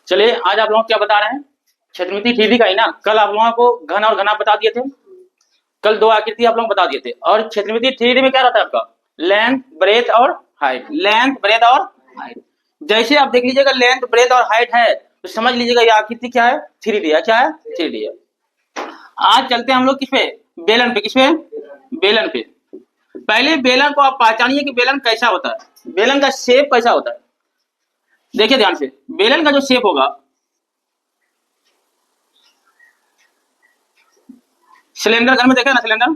चलिए आज आप लोगों को क्या बता रहे हैं, क्षेत्रमिति थ्योरी का ही ना। कल आप लोगों को घन और घना बता दिए थे, कल दो आकृति आप लोगों को बता दिए थे। और क्षेत्रमिति थ्योरी में क्या रहता है आपका, लेंथ ब्रेथ और हाइट, लेंथ ब्रेथ और हाइट। जैसे आप देख लीजिएगा लेंथ ब्रेथ और हाइट है तो समझ लीजिएगा ये आकृति क्या है, 3D है। क्या है? 3D है। आज चलते हैं हम लोग किस पे, बेलन पे। किस पे? बेलन पे। पहले बेलन को आप पहचानिए कि बेलन कैसा होता है, बेलन का शेप कैसा होता है। देखिए ध्यान से, बेलन का जो शेप होगा, सिलेंडर घर में देखा ना, सिलेंडर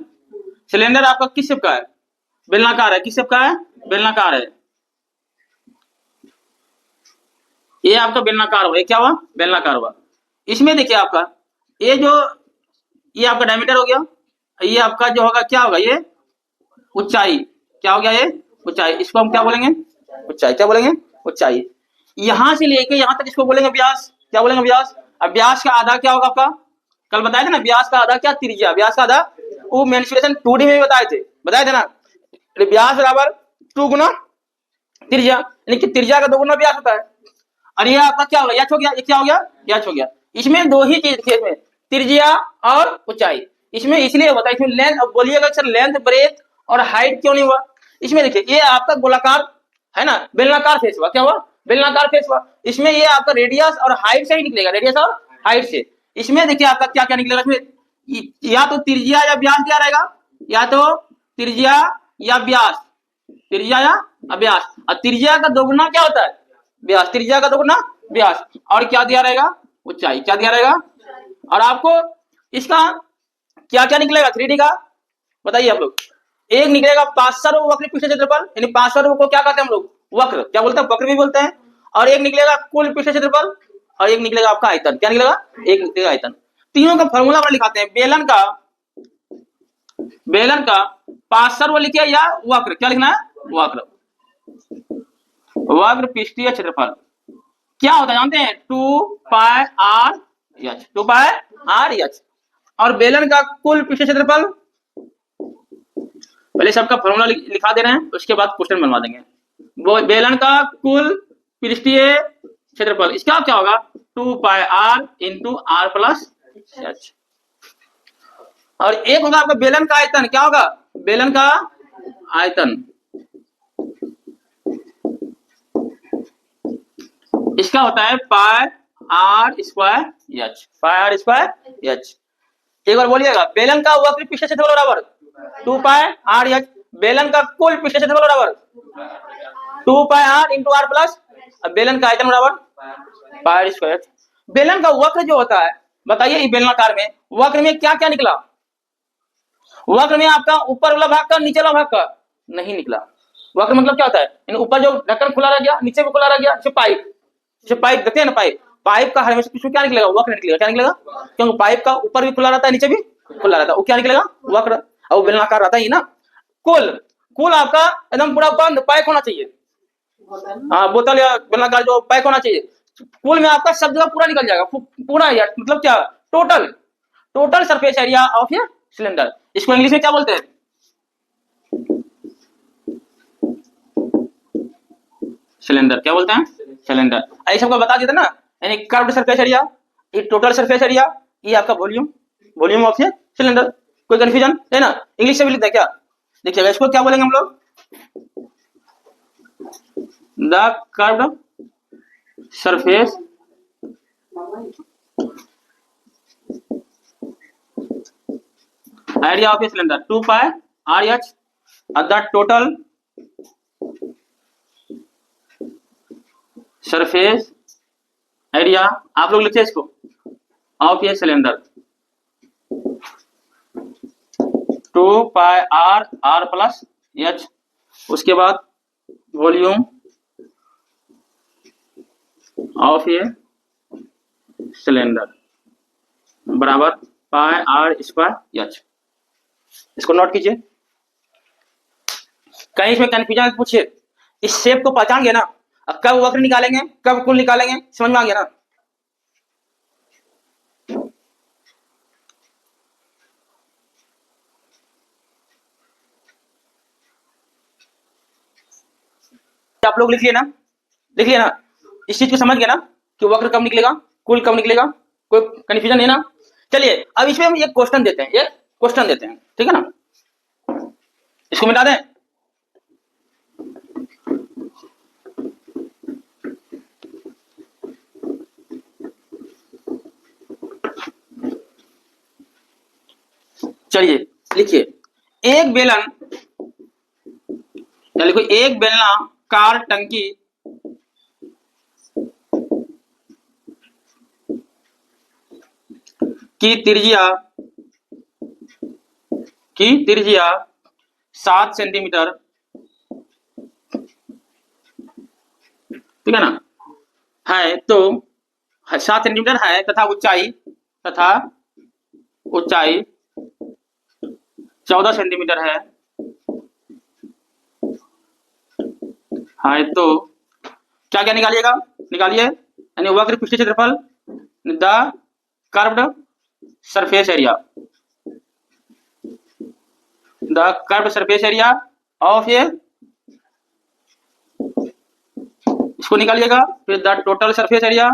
सिलेंडर आपका किस शेप का है, बेलनाकार है। किस शेप का है? बेलनाकार है। ये आपका बेलनाकार हुआ, ये क्या हुआ, बेलनाकार हुआ। इसमें देखिए आपका ये जो, ये आपका डायमीटर हो गया, ये आपका जो होगा क्या होगा, ये ऊंचाई। क्या हो गया ये? ऊंचाई। इसको हम क्या बोलेंगे? ऊंचाई। क्या बोलेंगे? ऊंचाई। यहां से लेके यहां तक इसको बोलेंगे व्यास। क्या बोलेंगे? व्यास। अब व्यास का आधा क्या होगा आपका, कल बताए थे ना, व्यास का आधा क्या, त्रिज्या। व्यास का आधा, वो मेंसुरेशन 2D में भी बताए थे ना। व्यास बराबर 2 गुना त्रिज्या, यानी कि त्रिज्या का 2 गुना व्यास होता है। और ये आपका क्या हो गया, यच हो गया। ये क्या हो गया? यच हो गया। इसमें दो ही चीज थी, इसमें त्रिज्या और ऊंचाई। इसमें इसलिए होता है, इसमें लेंथ। अब बोलिएगा सर लेंथ ब्रेथ और हाइट क्यों नहीं हुआ। इसमें देखिए ये आपका गोलाकार है ना, बेलनाकार फेस हुआ। क्या हुआ? बेलनाकार फेस हुआ। इसमें ये आपका रेडियस और हाइट से ही निकलेगा, रेडियस और हाइट से। इसमें देखिए आपका क्या क्या निकलेगा, इसमें या तो त्रिज्या या व्यास दिया रहेगा, या तो त्रिज्या या व्यास, त्रिज्या या व्यास। और त्रिज्या का दोगुना क्या होता है? व्यास। त्रिज्या का दोगुना व्यास। और क्या दिया रहेगा? ऊंचाई। क्या दिया रहेगा? और आपको इसका क्या क्या निकलेगा 3D का, बताइए आप लोग। एक निकलेगा पार्श्व वक्र पृष्ठ क्षेत्रफल, यानी पार्श्व को क्या कहते हैं हम लोग, वक्र। क्या बोलते हैं? वक्र भी बोलते हैं। और एक निकलेगा कुल पृष्ठ क्षेत्रफल, और एक निकलेगा आपका आयतन। क्या निकलेगा? एक निकलेगा आयतन। तीनों का फॉर्मूला अपना लिखाते हैं। बेलन का पार्श्व लिखिए या वक्र, क्या लिखना है? वक्र। वक्र पृष्ठीय क्षेत्रफल क्या होता है जानते हैं? 2πr/h। 2πr/h। और बेलन का कुल पृष्ठीय क्षेत्रफल, पहले सबका फॉर्मूला लिखा दे रहे हैं, उसके बाद क्वेश्चन बनवा देंगे। वो बेलन का कुल पृष्ठीय क्षेत्रफल, इसका क्या होगा? 2πr × r+h। और एक होगा आपका बेलन का आयतन। क्या होगा? बेलन का आयतन, इसका होता है πr²h। πr²h। एक बार बोलिएगा, बेलन का वक्र पृष्ठ क्षेत्रफल बराबर 2πr/h। बेलन का कुल पृष्ठ क्षेत्रफल बराबर 2πr × r+, बेलन का आयतन बराबर πr²h। बेलन का वक्र जो होता है, बताइए बेलनाकार में वक्र में क्या क्या निकला? वक्र में आपका ऊपर वाला भाग का, नीचे वाला भाग का नहीं निकला। वक्र मतलब क्या होता है? ऊपर जो ढक्कन खुला रह गया, नीचे भी खुला रह गया। पाइप, जो पाइप देखते हैं ना, पाइप का हमेशा पीछे क्या निकलेगा? वक्र निकलेगा। क्या निकलेगा? क्योंकि पाइप का ऊपर भी खुला रहता है, नीचे भी खुला रहता है, वो क्या निकलेगा? वक्र। और वो बेलनाकार रहता ही ना। कुल आपका एकदम पूरा बंद पैक होना चाहिए। हाँ, बोतल या बेलनाकार जो पैक होना चाहिए। कुल में आपका सब जगह पूरा निकल जाएगा, पूरा यार, मतलब क्या, टोटल सरफेस एरिया ऑफ ये सिलेंडर। इसको इंग्लिश में क्या बोलते हैं? सिलेंडर। क्या बोलते हैं? सिलेंडर। ऐसे सबको बता देते ना, यानी कर्व्ड सरफेस एरिया, ये टोटल सरफेस एरिया, ये आपका वॉल्यूम ऑफ ये सिलेंडर। कोई कंफ्यूजन है ना? इंग्लिश से भी लिखते हैं क्या? देखिएगा, इसको क्या बोलेंगे हम लोग? The curved surface area of a cylinder 2πr/h। The total surface area, आप लोग लिखिए इसको, ऑफ ए सिलेंडर 2πr/h। उसके बाद वॉल्यूम ऑफ ए सिलेंडर बराबर πr²h। इसको नोट कीजिए। कहीं इसमें कंफ्यूजन पूछिए, इस शेप को पहचान गए ना, अब कब वक्र निकालेंगे, कब कुल निकालेंगे, समझ में आ गया ना? आप लोग लिख लिए ना, इस चीज को समझ गए ना कि वक्र कब निकलेगा, कुल कब निकलेगा, कोई कंफ्यूजन नहीं ना। चलिए अब इसमें हम एक क्वेश्चन देते हैं, ठीक है ना, इसको मिटा दें। चलिए लिखिए, एक बेलन या लिखो एक बेलनाकार टंकी की त्रिज्या 7 सेंटीमीटर, ठीक है ना, है तो 7 सेंटीमीटर है तथा ऊंचाई 14 सेंटीमीटर है तो क्या क्या निकालिए, यानी वक्र पृष्ठीय क्षेत्रफल, the curved surface area, of a, इसको निकालिएगा। फिर the total surface area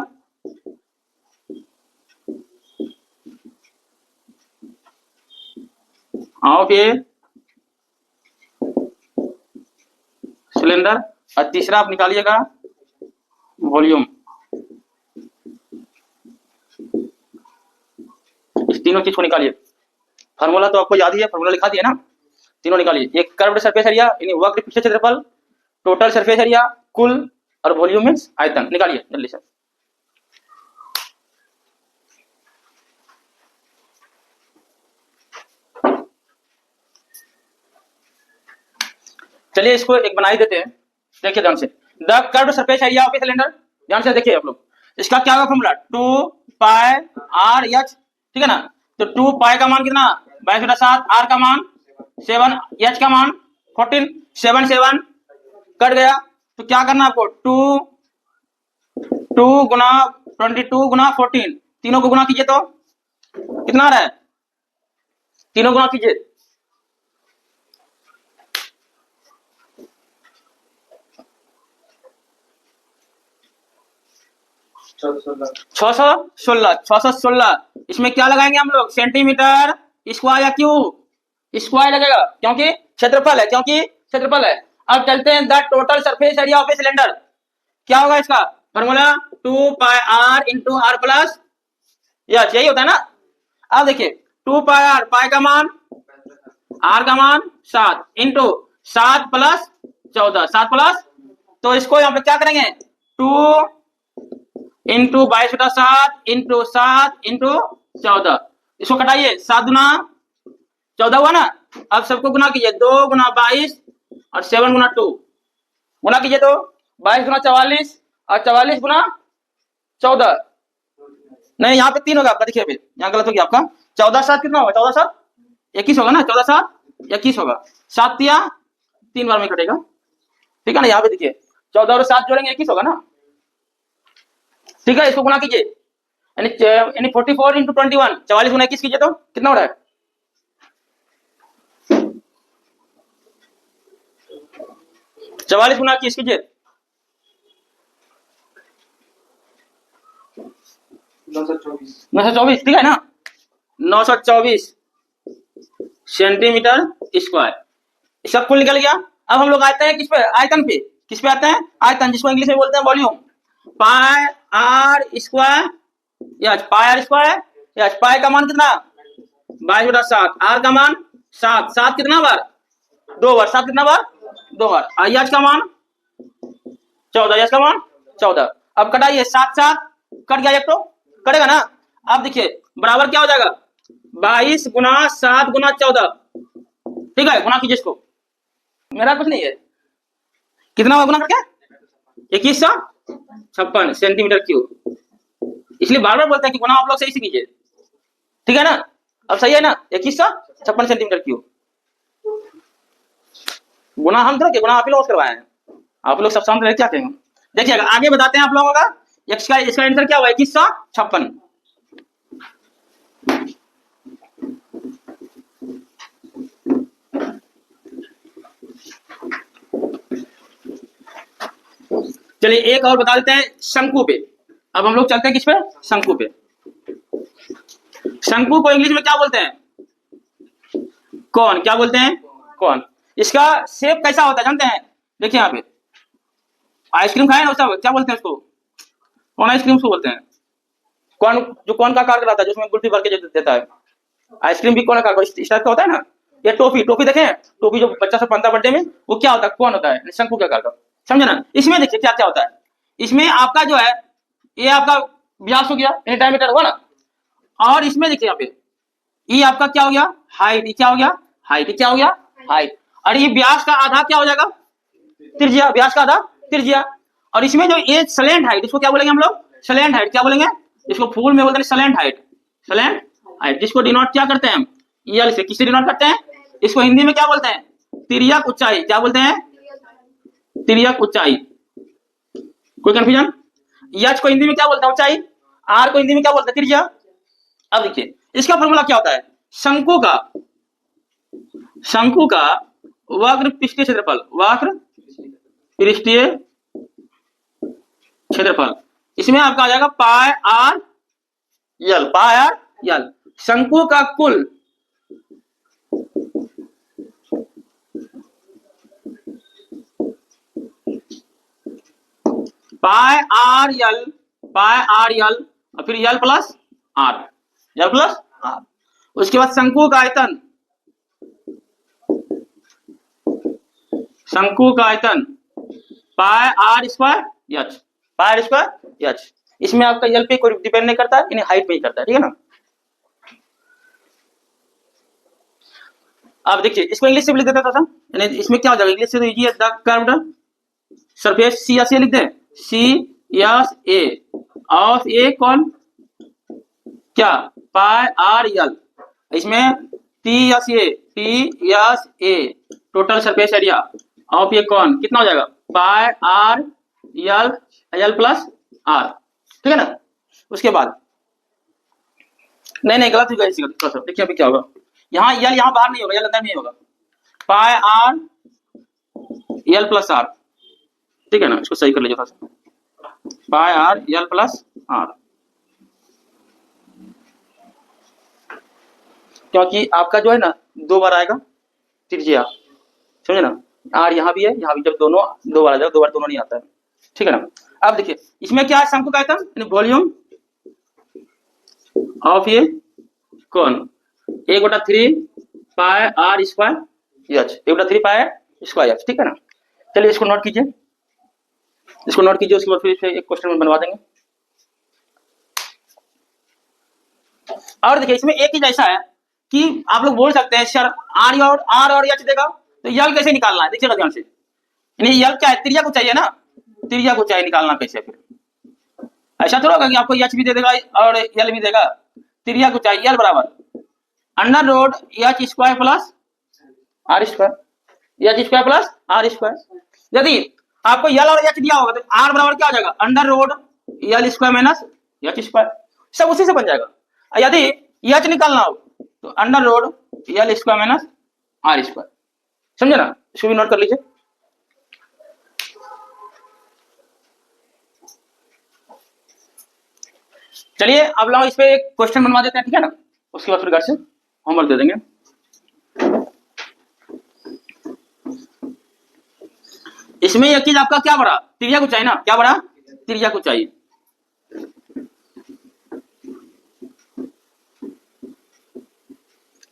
of a cylinder, और तीसरा आप निकालिएगा वॉल्यूम। इस तीनों चीज को निकालिए, फार्मूला तो आपको याद ही है, फार्मूला लिखा दिया ना, तीनों निकालिए। एक कर्व्ड सरफेस एरिया यानी वक्र पृष्ठीय क्षेत्रफल, टोटल सरफेस एरिया कुल, और वॉल्यूम मींस आयतन। निकालिए जल्दी से। चलिए इसको एक बना ही देते हैं, देखिए ध्यान से। The curved surface area of a cylinder, ध्यान से देखिए आप लोग, इसका क्या होगा फॉर्मूला, 2 पाई आर एच, ठीक है ना। तो 2 पाई का मान कितना 22/7, आर का मान 7, एच का मान 14, 7 7 कट गया। तो क्या करना आपको, 2 गुना 22 गुना 14, तीनों को गुना कीजिए तो कितना आ रहा है, तीनों गुना कीजिए, 616। इसमें क्या लगाएंगे हम लोग, सेंटीमीटर स्क्वायर या क्यूब स्क्वायर लगेगा, क्योंकि क्षेत्रफल है, अब चलते हैं the total surface area of a cylinder. क्या होगा इसका formula, 2 pi r into r plus, यही होता है ना। अब देखिए 2 पाई आर, पाई का मान, आर का मान 7 इंटू 7 प्लस 14, 7 प्लस, तो इसको यहाँ पे क्या करेंगे, 2 इंटू 22/7 इंटू 7 इंटू 14, इसको कटाइए, 7 गुना 14 हुआ ना। अब सबको गुना कीजिए, 2 गुना 22 और 7 गुना 2, गुना कीजिए तो 22 गुना 44 और 44 गुना 14, नहीं यहाँ पे 3 होगा आपका, देखिए अभी यहाँ गलत हो गया आपका, 14/7 कितना होगा, 14/7 21 होगा ना, 14/7 21 होगा, 7 या 3 बार में कटेगा, ठीक है ना। यहाँ पे देखिए 14 और 7 जोड़ेंगे 21 होगा ना, ठीक है। इसको गुना कीजिए, यानी 44 इंटू 21, 44 गुना 21 कीजिए तो कितना हो रहा है, 44 गुना 21 कीजिए, 924, ठीक है ना, 924 सेंटीमीटर स्क्वायर, इसका कुल निकल गया। अब हम लोग आते हैं किस पे, आयतन पे, किस पे आते हैं, आयतन, जिसको इंग्लिश में बोलते हैं volume. Pi r square, pi r square, pi का मान कितना 22/7, आर का मान 7, 7 कितना बार 2 बार, 7 कितना बार 2 बार, एच का मान 14, एच का मान 14। अब कटाइए, 7 7 कट गया, एक तो कटेगा ना। अब देखिए बराबर क्या हो जाएगा, 22 गुना 7 गुना 14, ठीक है, गुना कीजिए इसको, मेरा कुछ नहीं है, कितना हुआ गुना करके, 2156 सेंटीमीटर क्यूब, इसलिए बार बार बोलते हैं कि गुना आप लोग सही से कीजिए, ठीक है ना। अब सही है ना, 2156 सेंटीमीटर क्यूब, गुना हम तो गुना आप ही लोग करवाए हैं, आप लोग सब सामने क्या कहेंगे। देखिएगा आगे बताते हैं आप लोगों का, इसका आंसर क्या हुआ, 2156। चलिए एक और बता देते हैं शंकु पे। अब हम लोग चलते हैं किस पे, शंकु पे। शंकु को इंग्लिश में क्या बोलते हैं, कौन, क्या बोलते हैं, कौन। इसका शेप कैसा होता है जानते हैं, देखिए यहाँ पे आइसक्रीम खाए ना उसका क्या बोलते हैं उसको, कौन आइसक्रीम उसको बोलते हैं, कौन, जो कौन का आकार कराता है, जो उसमें गुल्फी भर के जो देता है, आइसक्रीम भी कौन आकार इस टाइप का होता है ना। ये टोपी, टोपी देखें, टोपी जो बच्चा सब पहनता है बर्थडे में, वो क्या होता है, कौन होता है, शंकु के आकार का, समझे ना। इसमें देखिए क्या क्या होता है, इसमें आपका जो है ये आपका व्यास हो गया, यानी डायमीटर हुआ ना, और इसमें देखिए यहाँ पे ये आपका क्या हो गया, हाइट, ये क्या हो गया, हाइट, ये क्या हो गया, हाइट, और ये व्यास का आधा क्या हो जाएगा, त्रिज्या, व्यास का आधा त्रिज्या। और इसमें जो ये स्लैंट हाइट, इसको क्या बोलेंगे हम लोग, स्लैंट हाइट, क्या बोलेंगे, इसको फूल में बोलते हैं स्लैंट हाइट, स्लैंट हाइट, जिसको डिनोट क्या करते हैं हम, यल से, किससे डिनोट करते हैं, इसको हिंदी में क्या बोलते हैं, तिर्यक ऊंचाई, क्या बोलते हैं, तिर्यक ऊंचाई। कोई कंफ्यूजन, यच को हिंदी में क्या बोलते हैं, ऊंचाई, आर को हिंदी में क्या बोलते हैं, त्रिज्या। अब देखिए इसका फॉर्मूला क्या होता है, शंकु का, शंकु का वक्र पृष्ठीय क्षेत्रफल, वक्र पृष्ठीय क्षेत्रफल, इसमें आपका आ जाएगा पाई आर यल, पाई आर यल। शंकु का कुल पाई आर यल, पाई आर यल, और फिर l plus r, l plus r. उसके बाद शंकु का आयतन, शंकु का आयतन pi r square h, pi r square h. इसमें आपका यल पे कोई डिपेंड नहीं करता है, यानी हाइट पे ही करता है, ठीक है ना। अब देखिए इसको इंग्लिश से भी लिख देता था, यानी इसमें क्या हो जाएगा, इंग्लिश से तो इजी है, the curved surface C S A लिख दें, सी एस ए ऑफ ए कौन, क्या, पाई आर यल, इसमें T S A total surface area of a कौन कितना हो जाएगा, pi r l, l plus r, ठीक है ना। उसके बाद नहीं गलत हो गया, देखिए अभी क्या होगा, यहाँ यल यहाँ बाहर नहीं होगा, यल अंदर नहीं होगा, पाई आर यल प्लस आर, ठीक है ना। इसको सही कर लीजिए थोड़ा सा, पाई आर यल प्लस आर, क्योंकि आपका जो है ना दो बार आएगा त्रिज्या, समझे ना, आर यहाँ भी है, यहाँ भी, जब दोनों दो बार आ जाएगा, दो बार दोनों नहीं आता है, ठीक है ना। अब देखिए इसमें क्या है, शंकु का आयतन यानी वॉल्यूम ऑफ ये कौन, 1/3 pi r square h, 1/3 pi square h, ठीक है ना। चलिए इसको नोट कीजिए, इसको नोट कीजिए, उसके बाद फिर इसे एक क्वेश्चन में बनवा देंगे। और देखिए इसमें एक चीज ऐसा है कि आप लोग बोल सकते हैं सर आर और एच देगा तो यल कैसे निकालना है, देखिएगा ध्यान से, यानी यल क्या है, त्रिज्या को चाहिए ना, त्रिज्या को चाहिए निकालना कैसे, फिर ऐसा थोड़ा होगा कि आपको एच भी दे देगा और यल भी देगा, त्रिज्या को चाहिए, यल बराबर under root h square plus r square, h square plus r square. यदि आपको यल और एच दिया होगा तो आर बराबर क्या हो जाएगा, under root l square minus H square, सब उसी से बन जाएगा। यदि एच निकालना हो तो under root l square minus r square, समझे ना, इसको भी नोट कर लीजिए। चलिए अब लोग इस पे एक क्वेश्चन बनवा देते हैं, ठीक है ना, उसके बाद फिर घर से होमवर्क दे देंगे। इसमें एक चीज आपका क्या बढ़ा, त्रिज्या को चाहिए ना, क्या बढ़ा, त्रिज्या को चाहिए।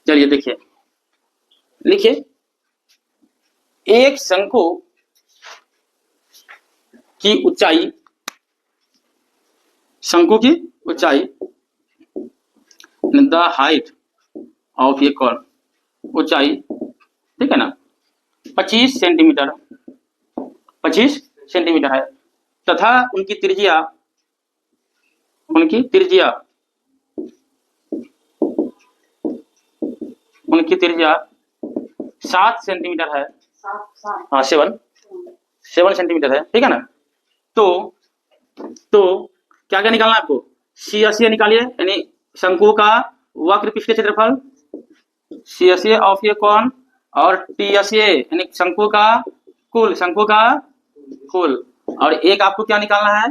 चलिए देखिए, लिखिए एक शंकु की ऊंचाई, शंकु की ऊंचाई, the height of A corn, ऊंचाई, ठीक है ना, 25 सेंटीमीटर, 25 सेंटीमीटर है, तथा उनकी त्रिज्या, उनकी त्रिज्या, उनकी त्रिज्या 7 सेंटीमीटर है, हाँ 7 सेंटीमीटर है, ठीक है ना। तो क्या क्या निकालना है आपको, सी एस ए निकालिए, यानी शंकु का वक्र पृष्ठीय क्षेत्रफल, C S A of a cone, और टी एस ए यानी शंकु का कुल, शंकु का कुल, और एक आपको क्या निकालना है,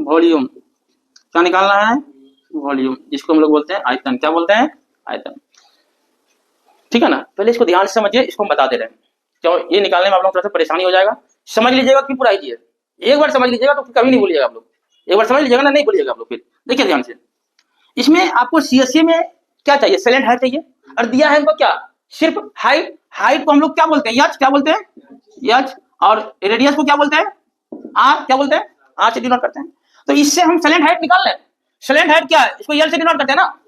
वॉल्यूम, क्या निकालना है? वॉल्यूम, जिसको हम लोग बोलते हैं आयतन। क्या बोलते हैं? आयतन। ठीक है ना। पहले इसको ध्यान से समझिए, इसको हम बता दे रहे हैं, क्यों ये निकालने में आप लोगों को थोड़ा सा परेशानी हो जाएगा। समझ लीजिएगा फिर पूरा कीजिए। एक बार समझ लीजिएगा तो फिर कभी नहीं भूलिएगा आप लोग। एक बार समझ लीजिएगा ना, नहीं भूलिएगा आप लोग फिर। देखिए ध्यान से, इसमें आपको सीएससी में क्या चाहिए? सेलेंट हाइट चाहिए, और दिया है हमको क्या? सिर्फ हाइट। हाइट को हम लोग क्या बोलते हैं? यच। क्या बोलते हैं? यच। और रेडियस को क्या बोलते हैं? आर। क्या बोलते हैं? आर से डिनोट करते हैं। तो इससे हम सेलेंट हाइट निकाल लें। सेलेंट हाइट क्या है? इसको यल से डिनोट करते हैं ना।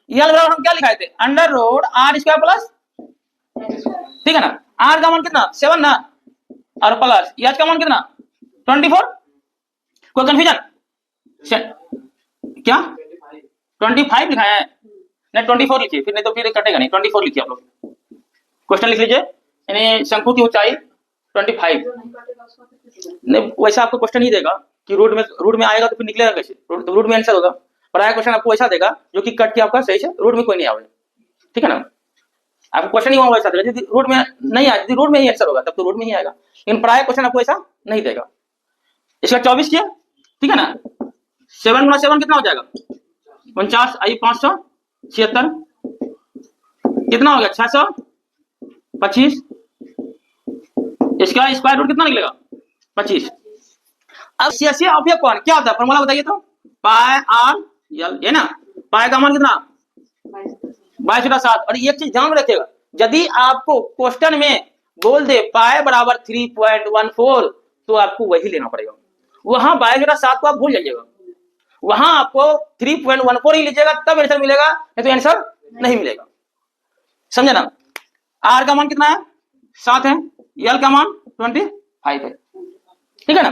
यल बराबर हम क्या लिखाए थे? Under root r square plus, ठीक है ना। आर का मान कितना? 7 ना, और प्लस यच का मान कितना? 24। कोई कंफ्यूजन? क्या 25 लिखा है? नहीं 24 लिखिए, फिर नहीं तो फिर कटेगा नहीं। 24 लिखिए आप लोग। क्वेश्चन लिख लीजिए, यानी शंकु की ऊंचाई 25। नहीं वैसा आपको क्वेश्चन ही देगा कि रूट में आएगा तो फिर निकलेगा कैसे? रूट में आंसर होगा। पर आया क्वेश्चन आपको वैसा देगा जो कि कट के आपका सही से रूट में कोई नहीं आवे, ठीक है ना। आपको क्वेश्चन ही वैसा देगा, यदि रूट में नहीं आया, यदि रूट में ही आंसर होगा तब तो रूट में ही आएगा, लेकिन प्राय क्वेश्चन आपको ऐसा नहीं देगा। इसका 24 किया, ठीक है ना। 7 गुना 7 कितना हो जाएगा? 49। आई 576 कितना हो गया? 625। इसका स्क्वायर रूट कितना निकलेगा? 25। अब सीएससी ऑफ कौन क्या होता है? फॉर्मूला बताइए तो। पाई आर यल, है ना। पाई का मान कितना? 22/7। और एक चीज ध्यान में रखिएगा, यदि आपको क्वेश्चन में बोल दे पाई बराबर 3.14 तो आपको वही लेना पड़ेगा। वहां 22/7 को आप भूल जाइएगा, वहां आपको 3.14 ही लीजिएगा तब आंसर मिलेगा, नहीं तो आंसर नहीं मिलेगा। समझे ना। आर का मान कितना है? 7 है। यल का मान 25 है, ठीक है ना।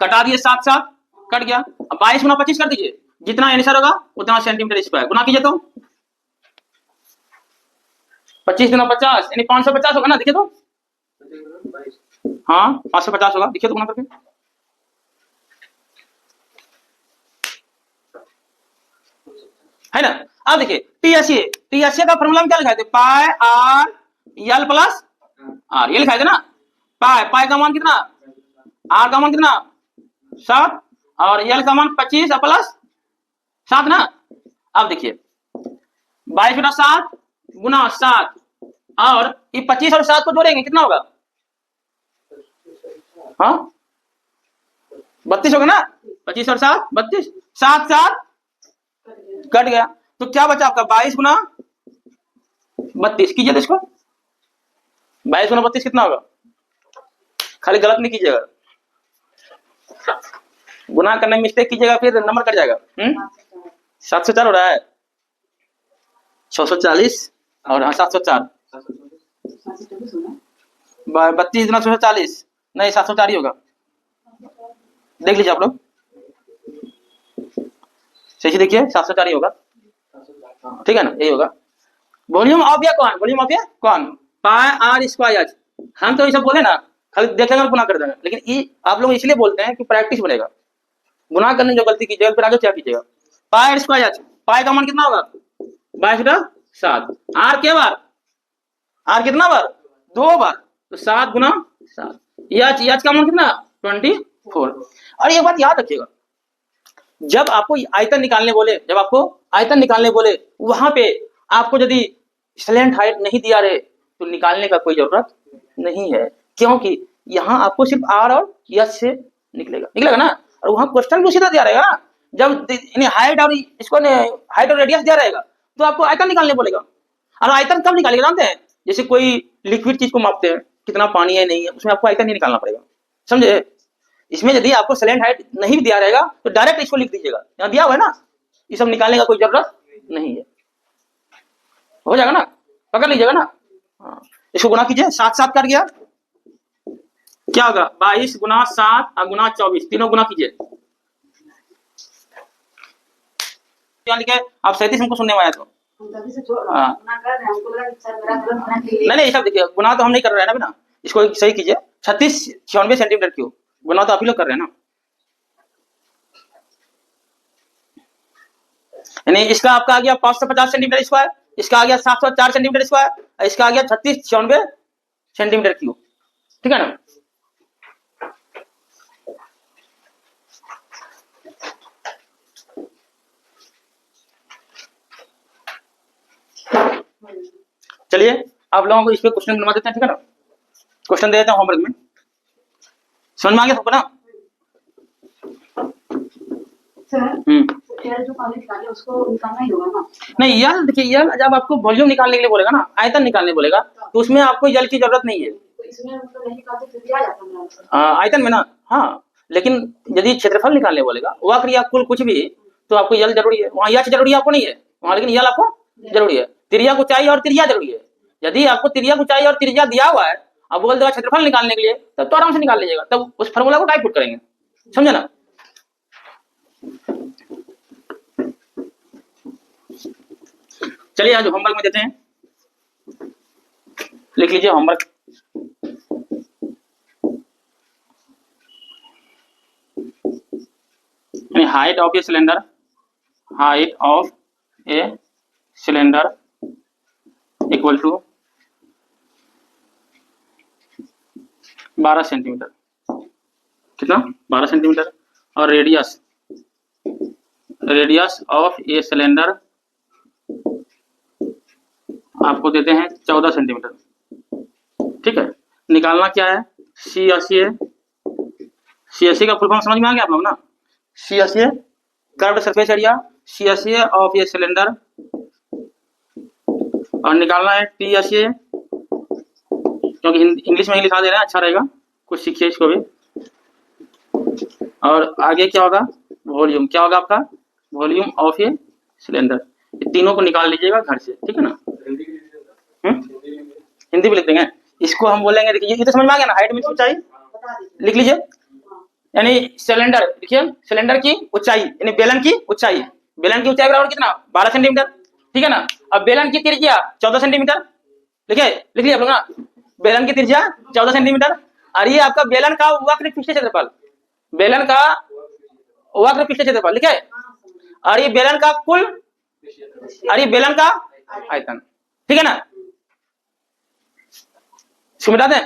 कटा दिए 7 7 कट गया। अब 22 गुना 25 कर दीजिए, जितना आंसर होगा उतना सेंटीमीटर स्क्वायर। गुना कीजिए तो 25 गुना 50 यानी 550 होगा ना। देखिए तो, हाँ 550 होगा। देखिए तो गुना करके, है ना। अब देखिए टीएसए का फॉर्मूला में क्या लिखा थे? पाई आर यल प्लस आर, ये लिखा थे ना। पाई का मान कितना? आर का मान कितना? 7, और यल का मान 25 प्लस 7 ना। अब देखिए 22/7 गुना 7, और ये 25 और 7 को जोड़ेंगे कितना होगा? हाँ 32 होगा ना। 25 और 7 32, 7 7 कट गया। तो क्या बचा आपका? 22 गुना 32 कीजिए तो इसको। 22 गुना 32 कितना होगा? खाली गलत नहीं कीजिएगा, गुना करने में मिस्टेक कीजिएगा फिर नंबर कट जाएगा। 704 हो रहा है, 640 और 704। 32 गुना 640 नहीं 704 ही होगा। देख लीजिए आप लोग, सही से देखिए 704 ही होगा, ठीक है ना। यही होगा। वॉल्यूम ऑफ या कौन? वॉल्यूम ऑफ या कौन? पाई आर स्क्वायर। हम तो ये सब बोले ना, खाली देखेंगे और गुना कर देंगे, लेकिन ये आप लोग इसलिए बोलते हैं कि प्रैक्टिस बनेगा। गुना करने जो गलती कीजिएगा फिर आगे क्या कीजिएगा? Pi square. पाई का मान कितना होगा? 22/7। आर के बार? आर कितना बार? 2 बार, तो 7 गुना 7। यच का मान कितना? 24। और एक बात याद रखिएगा, जब आपको आयतन निकालने बोले, वहां पे आपको यदि स्लेंट हाइट नहीं दिया रहे तो निकालने का कोई जरूरत नहीं है, क्योंकि यहाँ आपको सिर्फ आर और यस से निकलेगा ना। और वहां क्वेश्चन भी उसी तरह दिया रहेगा ना। जब हाइट और इसको हाइट और रेडियस दिया रहेगा तो आपको आयतन निकालने बोलेगा। और आयतन कब निकालेगा जानते हैं? जैसे कोई लिक्विड चीज को मापते हैं, कितना पानी है नहीं है, उसमें आपको आयतन नहीं निकालना पड़ेगा, समझे। इसमें यदि आपको सेलेंट हाइट नहीं दिया रहेगा तो डायरेक्ट इसको लिख दीजिएगा, यहाँ दिया हुआ है ना। ये सब निकालने का कोई जरूरत नहीं है, हो जाएगा ना, पकड़ लीजिएगा ना। हाँ। इसको गुना कीजिए, 7 7 कर गया, क्या होगा? 22 गुना 7 और गुना 24, तीनों गुना कीजिए। आप 37 हमको सुनने में आया तो नहीं ये सब देखिए, गुना तो हम नहीं कर रहे हैं ना बिना, इसको सही कीजिए। 36 96 सेंटीमीटर क्यूब, गुना तो आप ही लोग कर रहे हैं ना। यानी इसका आपका आ गया 550 सेंटीमीटर स्क्वायर, इसका आ गया 704 सेंटीमीटर स्क्वायर, इसका आ गया 36 96 सेंटीमीटर क्यूब, ठीक है ना। चलिए आप लोगों को इस पे क्वेश्चन बनवा देते हैं, ठीक है ना, क्वेश्चन दे देते हैं होमवर्क में, समझ में आ गया सबको ना। सर जो पानी निकाले उसको निकालना ही होगा ना? नहीं यल देखिए, यल जब आपको वॉल्यूम निकालने के लिए बोलेगा ना, आयतन निकालने बोलेगा, तो उसमें आपको यल की जरूरत नहीं है। तो इसमें मतलब नहीं निकालते तो दिया जाता है आयतन में ना, हाँ, लेकिन यदि क्षेत्रफल निकालने बोलेगा, वक्र या कुल कुछ भी, तो आपको यल जरूरी है। वहाँ यच जरूरी आपको नहीं है वहाँ, लेकिन यल आपको जरूरी है। त्रिज्या को चाहिए और त्रिज्या जरूरी है। यदि आपको त्रिज्या को चाहिए और त्रिज्या दिया हुआ है, अब बोल देगा क्षेत्रफल निकालने के लिए, तब तो आराम से निकाल लीजिएगा, तब उस फॉर्मूला को टाइप पुट करेंगे, समझे ना। चलिए आज होमवर्क में देते हैं, लिख लीजिए homework. Height of a cylinder, height of a cylinder equal to 12 centimetre, कितना 12 सेंटीमीटर, और radius, radius of a cylinder आपको देते हैं 14 सेंटीमीटर, ठीक है। निकालना क्या है, सी अस्सी का फुल फॉर्म समझ में आ गया आप लोग ना। सी अस्सी curved surface area, C S A of a cylinder, और निकालना है टी अस्सी, क्योंकि इंग्लिश में ही लिखा दे रहे हैं, अच्छा रहेगा, कुछ सीखिए इसको भी। और आगे क्या होगा, वॉल्यूम, क्या होगा आपका, वॉल्यूम ऑफ ए सिलेंडर। ये तीनों को निकाल लीजिएगा घर से, ठीक है ना। हिंदी भी लिख देंगे इसको, हम बोलेंगे, देखिए ये तो समझ में आ गया ना, हाइट में ऊंचाई लिख लीजिए, यानी सिलेंडर, देखिए सिलेंडर की ऊंचाई यानी बेलन की ऊंचाई, बेलन की ऊंचाई बराबर कितना 12 सेंटीमीटर, ठीक है ना। अब बेलन की त्रिज्या 14 सेंटीमीटर, लिखिए, लिख लिया आप लोग ना, बेलन की त्रिज्या 14 सेंटीमीटर, और ये आपका बेलन का वक्र पृष्ठ क्षेत्रफल, बेलन का वक्र पृष्ठ क्षेत्रफल, लिखे, और ये बेलन का कुल, और ये बेलन का आयतन, ठीक है ना। इसको मिटा दें,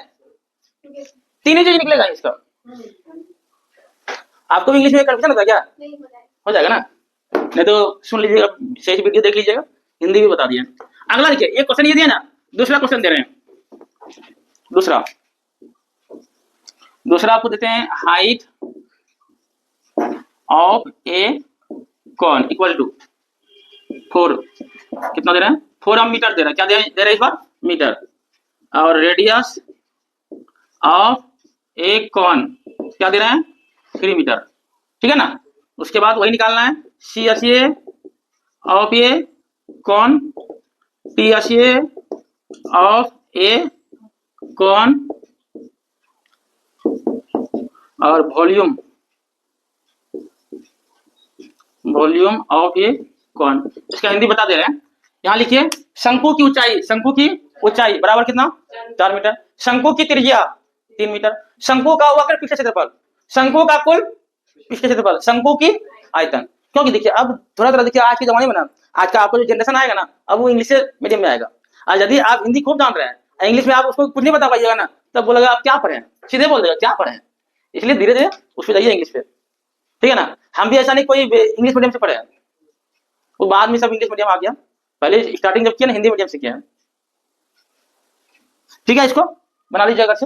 तीन ही चीज निकलेगा इसका। आपको भी इंग्लिश में कंफ्यूजन होता है क्या, हो जाएगा ना, नहीं तो सुन लीजिएगा, सही वीडियो देख लीजिएगा, हिंदी भी बता दिया। अगला देखिए, एक क्वेश्चन ये दिया ना, दूसरा क्वेश्चन दे रहे हैं, दूसरा आपको देते हैं, height of a cone equal to 4, कितना दे रहे हैं, 4 मीटर दे रहा है, क्या दे रहा है इस बार, मीटर, और रेडियस ऑफ ए कॉन क्या दे रहे हैं, 3 मीटर, ठीक है ना। उसके बाद वही निकालना है, C S A of a cone, T S A of a cone, और volume, volume of a cone. इसका हिंदी बता दे रहे हैं, यहाँ लिखिए, शंकु की ऊंचाई, शंकु की ऊंचाई बराबर कितना 4 मीटर, शंकु की त्रिज्या 3 मीटर, शंकु का वक्र पृष्ठ क्षेत्रफल, शंकु का कुल पृष्ठ क्षेत्रफल, शंकु की आयतन। क्योंकि देखिए अब थोड़ा थोड़ा देखिए, आज के जमाने में ना, आज का आपको जो जनरेशन आएगा ना, अब वो इंग्लिश मीडियम में आएगा, और यदि आप हिंदी खूब जान रहे हैं, इंग्लिश में आप उसको कुछ नहीं बता पाइएगा ना, तब बोलेगा आप क्या पढ़े हैं, सीधे बोल देगा क्या पढ़े हैं। इसलिए धीरे धीरे उस पर जाइए इंग्लिश पे, ठीक है ना। हम भी ऐसा नहीं कोई इंग्लिश मीडियम से पढ़े हैं, वो बाद में सब इंग्लिश मीडियम आ गया, पहले स्टार्टिंग जब किया ना हिंदी मीडियम से किया है, ठीक है। इसको बना लीजिए अगर से।